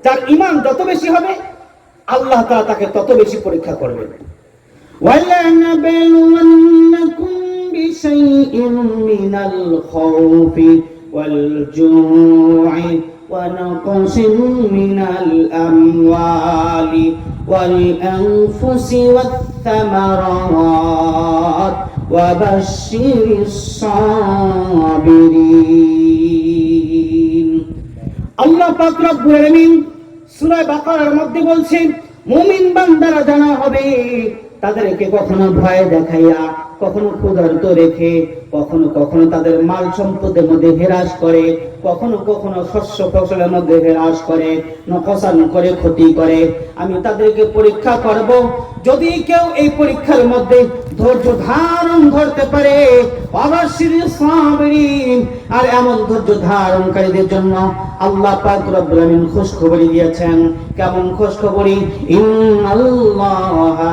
যার ঈমান যত বেশি হবে আল্লাহ তাআলা তাকে তত বেশি পরীক্ষা করবেন। ওয়ালানাবলুওয়ান্নাকুম বিশাইইন মিনাল খাউফি ওয়াল জু'i ওয়া নাকসিন মিনাল আমওয়ালি ওয়াল আনফুসি ওয়াত থামারাত ওয়া বাশশিরিস সাবিরিন। আল্লাহ পাক রব্বুল আলামিন সূরা বাকারার মধ্যে বলছেন, মুমিন বান্দারা জানা হবে তাদেরকে কখনো ভয় দেখাইয়া, কখনো ক্ষুধার্ত রেখে, কখনো কখনো তাদের মাল সম্পদের মধ্যে হেরাস করে, কখনো কখনো শস্য ফসলের মধ্যে হেরাস করে, নকশান করে, ক্ষতি করে। আমি তাদেরকে পরীক্ষা করব। যদি কেউ এই পরীক্ষার মধ্যে ধৈর্য ধারণ করতে পারে, অবশ্যই সাবিরিন, আর এমন ধৈর্য ধারণকারীদের জন্য আল্লাহ পাক রব্বুল আলামিন খুশখবরি দিয়েছেন। কেমন খুশখবরি? ইন্নাল্লাহা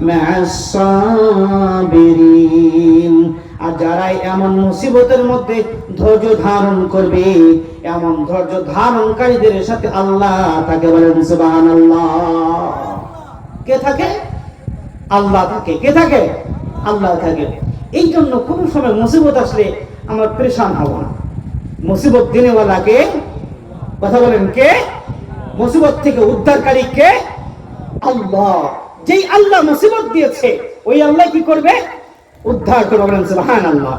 মা'আস সাবিরিন। আর যারাই এমন মুসিবতের মধ্যে ধৈর্য ধারণ করবে, এমন ধৈর্য ধারণকারীদের সাথে আল্লাহ তাকে বলেন সুবহানাল্লাহ। কে থাকে? আল্লাহ থাকে। কে থাকে? আল্লাহ থাকে। এই জন্য কোন সময় মুসিবত আসলে আমরা পেরেশান হব না। মুসিবত দিনেওয়ালাকে, কথা বলেন, কে? মুসিবত থেকে উদ্ধারকারী কে? আল্লাহ। যেই আল্লাহ মুসিবত দিয়েছে ওই আল্লাহ কি করবে? উদ্ধার করবে। বলেন সুবহানাল্লাহ।